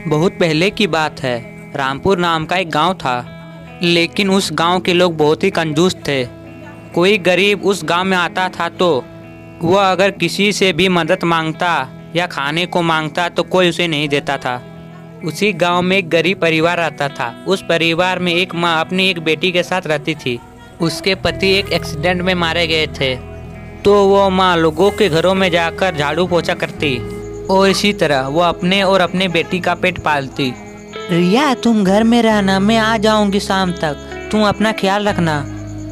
बहुत पहले की बात है। रामपुर नाम का एक गांव था, लेकिन उस गांव के लोग बहुत ही कंजूस थे। कोई गरीब उस गांव में आता था तो वह अगर किसी से भी मदद मांगता या खाने को मांगता तो कोई उसे नहीं देता था। उसी गांव में एक गरीब परिवार रहता था। उस परिवार में एक माँ अपनी एक बेटी के साथ रहती थी। उसके पति एक एक्सीडेंट में मारे गए थे, तो वो माँ लोगों के घरों में जाकर झाड़ू पोछा करती और इसी तरह वो अपने और अपने बेटी का पेट पालती। रिया, तुम घर में रहना, मैं आ जाऊंगी शाम तक, तुम अपना ख्याल रखना।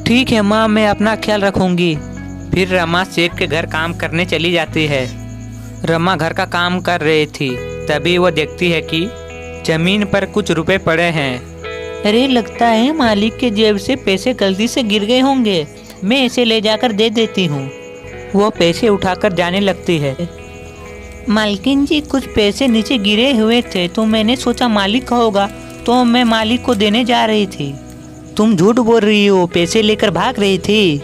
ठीक है माँ, मैं अपना ख्याल रखूंगी। फिर रमा सेठ के घर काम करने चली जाती है। रमा घर का काम कर रही थी, तभी वो देखती है कि जमीन पर कुछ रुपए पड़े हैं। अरे, लगता है मालिक के जेब से पैसे गलती से गिर गए होंगे, मैं इसे ले जाकर दे देती हूँ। वो पैसे उठाकर जाने लगती है। मालकिन जी, कुछ पैसे नीचे गिरे हुए थे तो मैंने सोचा मालिक का होगा, तो मैं मालिक को देने जा रही थी। तुम झूठ बोल रही हो, पैसे लेकर भाग रही थी।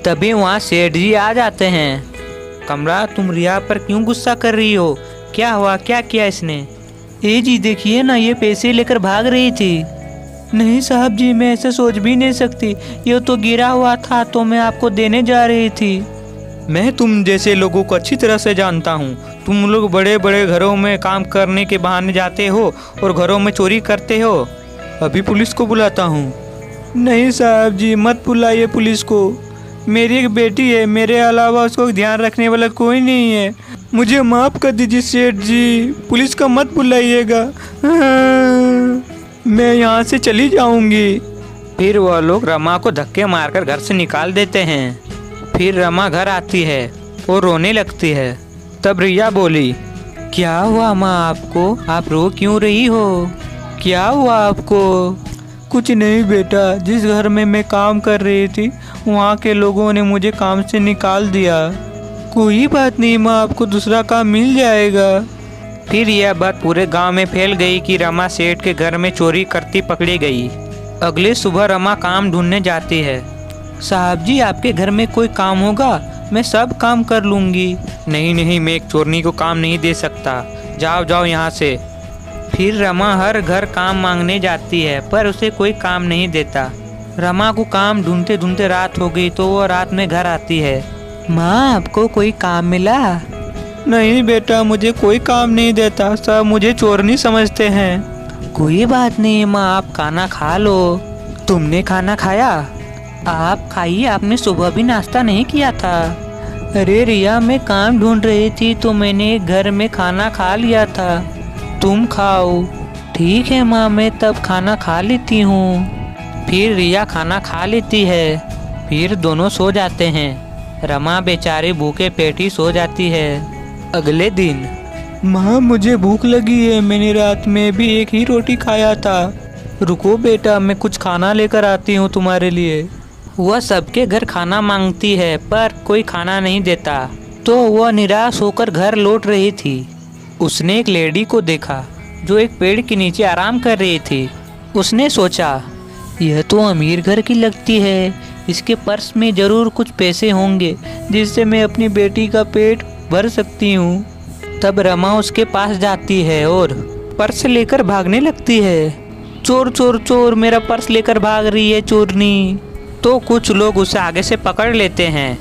तभी वहाँ सेठ जी आ जाते हैं। कमरा, तुम रिया पर क्यों गुस्सा कर रही हो? क्या हुआ, क्या किया इसने? ए जी, देखिए ना, ये पैसे लेकर भाग रही थी। नहीं साहब जी, मैं ऐसे सोच भी नहीं सकती, ये तो गिरा हुआ था तो मैं आपको देने जा रही थी। मैं तुम जैसे लोगों को अच्छी तरह से जानता हूँ। तुम लोग बड़े बड़े घरों में काम करने के बहाने जाते हो और घरों में चोरी करते हो। अभी पुलिस को बुलाता हूँ। नहीं साहब जी, मत बुलाइए पुलिस को। मेरी एक बेटी है, मेरे अलावा उसको ध्यान रखने वाला कोई नहीं है। मुझे माफ़ कर दीजिए सेठ जी, पुलिस को मत बुलाइएगा। मैं यहाँ से चली जाऊँगी। फिर वह लोग रमा को धक्के मारकर घर से निकाल देते हैं। फिर रमा घर आती है और रोने लगती है। तब रिया बोली, क्या हुआ माँ आपको? आप रो क्यों रही हो? क्या हुआ आपको? कुछ नहीं बेटा, जिस घर में मैं काम कर रही थी वहाँ के लोगों ने मुझे काम से निकाल दिया। कोई बात नहीं माँ, आपको दूसरा काम मिल जाएगा। फिर यह बात पूरे गांव में फैल गई कि रमा सेठ के घर में चोरी करती पकड़ी गई। अगली सुबह रमा काम ढूंढने जाती है। साहब जी, आपके घर में कोई काम होगा? मैं सब काम कर लूँगी। नहीं नहीं, मैं एक चोरनी को काम नहीं दे सकता, जाओ जाओ यहाँ से। फिर रमा हर घर काम मांगने जाती है, पर उसे कोई काम नहीं देता। रमा को काम ढूंढते ढूंढते रात हो गई तो वो रात में घर आती है। माँ, आपको कोई काम मिला? नहीं बेटा, मुझे कोई काम नहीं देता, सब मुझे चोरनी समझते हैं। कोई बात नहीं माँ, आप खाना खा लो। तुमने खाना खाया? आप खाइए, आपने सुबह भी नाश्ता नहीं किया था। अरे रिया, मैं काम ढूंढ रही थी तो मैंने घर में खाना खा लिया था, तुम खाओ। ठीक है माँ, मैं तब खाना खा लेती हूँ। फिर रिया खाना खा लेती है। फिर दोनों सो जाते हैं। रमा बेचारी भूखे पेट ही सो जाती है। अगले दिन, माँ मुझे भूख लगी है, मैंने रात में भी एक ही रोटी खाया था। रुको बेटा, मैं कुछ खाना लेकर आती हूँ तुम्हारे लिए। वह सबके घर खाना मांगती है पर कोई खाना नहीं देता, तो वह निराश होकर घर लौट रही थी। उसने एक लेडी को देखा जो एक पेड़ के नीचे आराम कर रही थी। उसने सोचा, यह तो अमीर घर की लगती है, इसके पर्स में ज़रूर कुछ पैसे होंगे जिससे मैं अपनी बेटी का पेट भर सकती हूँ। तब रमा उसके पास जाती है और पर्स लेकर भागने लगती है। चोर चोर चोर, मेरा पर्स लेकर भाग रही है चोरनी। तो कुछ लोग उसे आगे से पकड़ लेते हैं।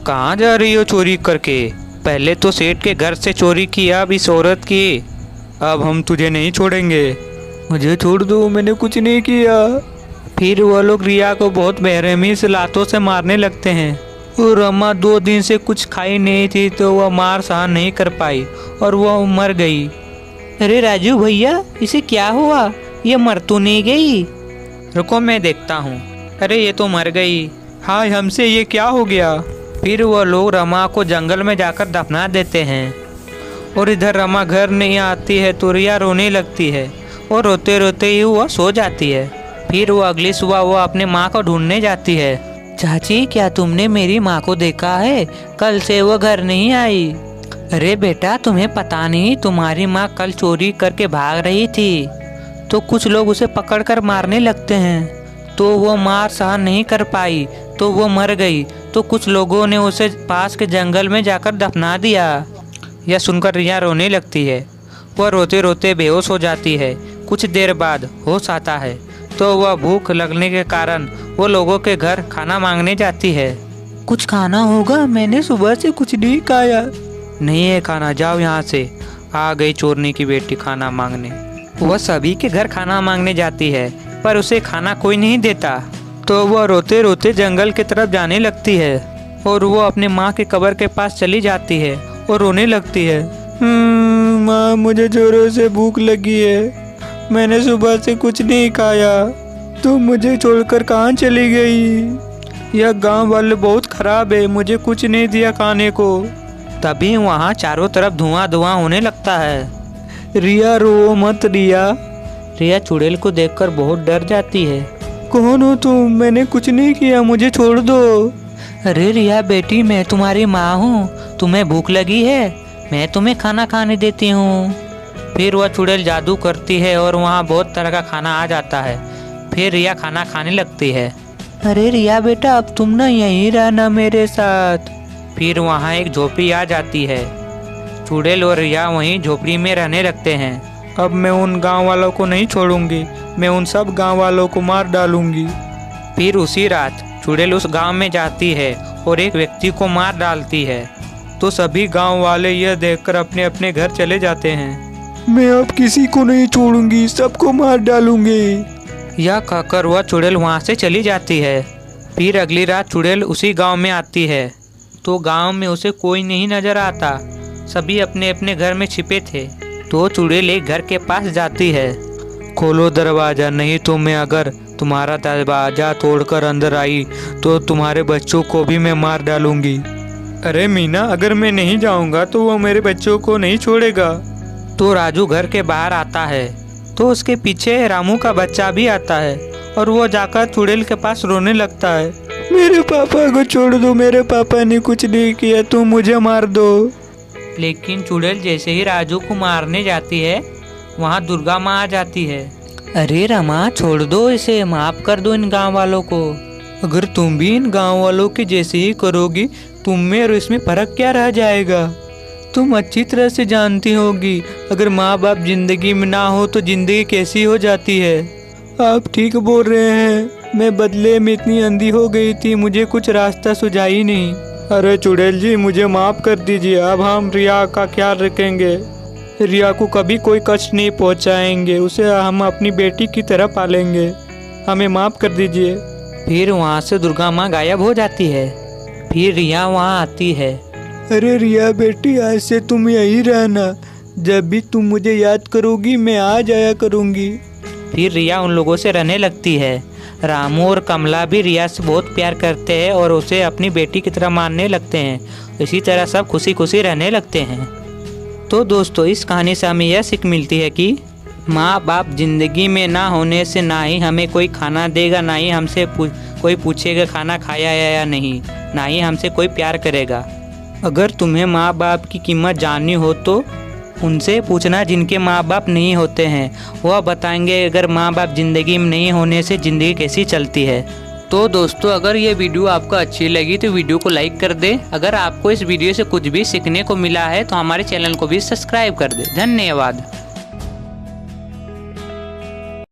कहाँ जा रही हो चोरी करके? पहले तो सेठ के घर से चोरी की, अब इस औरत की। अब हम तुझे नहीं छोड़ेंगे, मुझे छोड़ दो, मैंने कुछ नहीं किया। फिर वह लोग रिया को बहुत बेरहमी से लातों से मारने लगते हैं। और रमा 2 दिन से कुछ खाई नहीं थी तो वह मार सहन नहीं कर पाई और वह मर गई। अरे राजू भैया, इसे क्या हुआ? ये मर तो नहीं गई? रुको मैं देखता हूँ। अरे ये तो मर गई। हाय, हमसे ये क्या हो गया? फिर वह लोग रमा को जंगल में जाकर दफना देते हैं। और इधर रमा घर नहीं आती है तो रिया रोने लगती है और रोते रोते ही वह सो जाती है। फिर वो अगली सुबह वो अपने माँ को ढूंढने जाती है। चाची, क्या तुमने मेरी माँ को देखा है? कल से वो घर नहीं आई। अरे बेटा, तुम्हें पता नहीं, तुम्हारी माँ कल चोरी करके भाग रही थी तो कुछ लोग उसे पकड़कर मारने लगते हैं, तो वो मार सहन नहीं कर पाई तो वो मर गई। तो कुछ लोगों ने उसे पास के जंगल में जाकर दफना दिया। यह सुनकर रिया रोने लगती है वह रोते रोते बेहोश हो जाती है। कुछ देर बाद होश आता है तो वह भूख लगने के कारण वो लोगों के घर खाना मांगने जाती है। कुछ खाना होगा, मैंने सुबह से कुछ नहीं खाया। नहीं है खाना, जाओ यहाँ से। आ गई चोरनी की बेटी खाना मांगने। वह सभी के घर खाना मांगने जाती है पर उसे खाना कोई नहीं देता। तो वह रोते रोते जंगल की तरफ जाने लगती है और वो अपने माँ के कब्र के पास चली जाती है और रोने लगती है। माँ, मुझे जोरों से भूख लगी है, मैंने सुबह से कुछ नहीं खाया, तुम मुझे छोड़कर कहाँ चली गई? यह गांव वाले बहुत खराब है, मुझे कुछ नहीं दिया खाने को। तभी वहाँ चारों तरफ धुआं धुआं होने लगता है। रिया, रो मत रिया। रिया चुड़ैल को देखकर बहुत डर जाती है। कौन हो तुम? मैंने कुछ नहीं किया, मुझे छोड़ दो। अरे रिया बेटी, मैं तुम्हारी माँ हूँ, तुम्हें भूख लगी है, मैं तुम्हें खाना खाने देती हूँ। फिर वह चुड़ैल जादू करती है और वहाँ बहुत तरह का खाना आ जाता है। फिर रिया खाना खाने लगती है। अरे रिया बेटा, अब तुम ना यहीं रहना मेरे साथ। फिर वहाँ एक झोपड़ी आ जाती है। चुड़ैल और रिया वहीं झोपड़ी में रहने लगते हैं। अब मैं उन गांव वालों को नहीं छोड़ूंगी, मैं उन सब गांव वालों को मार डालूंगी। फिर उसी रात चुड़ैल उस गांव में जाती है और एक व्यक्ति को मार डालती है। तो सभी गांव वाले यह देखकर अपने अपने घर चले जाते हैं। मैं अब किसी को नहीं छोड़ूंगी, सबको मार डालूंगी। यह कहकर वह चुड़ैल वहां से चली जाती है। फिर अगली रात चुड़ैल उसी गांव में आती है तो गांव में उसे कोई नहीं नजर आता, सभी अपने अपने घर में छिपे थे। तो चुड़ैल एक घर के पास जाती है। खोलो दरवाज़ा, नहीं तो मैं अगर तुम्हारा दरवाज़ा तोड़कर अंदर आई तो तुम्हारे बच्चों को भी मैं मार डालूंगी। अरे मीना, अगर मैं नहीं जाऊंगा तो वो मेरे बच्चों को नहीं छोड़ेगा। तो राजू घर के बाहर आता है तो उसके पीछे रामू का बच्चा भी आता है और वो जाकर चुड़ैल के पास रोने लगता है। मेरे पापा को छोड़ दो, मेरे पापा ने कुछ नहीं किया, तुम मुझे मार दो। लेकिन चुड़ैल जैसे ही राजू को मारने जाती है वहाँ दुर्गा माँ आ जाती है। अरे रमा, छोड़ दो इसे, माफ कर दो इन गांव वालों को। अगर तुम भी इन गांव वालों के जैसे ही करोगी, तुम में और इसमें फर्क क्या रह जाएगा? तुम अच्छी तरह से जानती होगी, अगर माँ बाप जिंदगी में ना हो तो जिंदगी कैसी हो जाती है। आप ठीक बोल रहे हैं, मैं बदले में इतनी अंधी हो गई थी, मुझे कुछ रास्ता सुझा ही नहीं। अरे चुड़ैल जी, मुझे माफ़ कर दीजिए, अब हम रिया का ख्याल रखेंगे, रिया को कभी कोई कष्ट नहीं पहुंचाएंगे, उसे हम अपनी बेटी की तरह पालेंगे, हमें माफ़ कर दीजिए। फिर वहाँ से दुर्गा माँ गायब हो जाती है। फिर रिया वहाँ आती है। अरे रिया बेटी, आज से तुम यहीं रहना, जब भी तुम मुझे याद करोगी मैं आ जाया करूँगी। फिर रिया उन लोगों से रहने लगती है। रामू और कमला भी रिया से बहुत प्यार करते हैं और उसे अपनी बेटी की तरह मानने लगते हैं। इसी तरह सब खुशी खुशी रहने लगते हैं। तो दोस्तों, इस कहानी से हमें यह सीख मिलती है कि माँ बाप जिंदगी में ना होने से ना ही हमें कोई खाना देगा, ना ही हमसे कोई पूछेगा खाना खाया या नहीं, ना ही हमसे कोई प्यार करेगा। अगर तुम्हें माँ बाप की कीमत जाननी हो तो उनसे पूछना जिनके माँ बाप नहीं होते हैं, वह बताएंगे अगर माँ बाप ज़िंदगी में नहीं होने से ज़िंदगी कैसी चलती है। तो दोस्तों, अगर ये वीडियो आपको अच्छी लगी तो वीडियो को लाइक कर दें। अगर आपको इस वीडियो से कुछ भी सीखने को मिला है तो हमारे चैनल को भी सब्सक्राइब कर दें। धन्यवाद।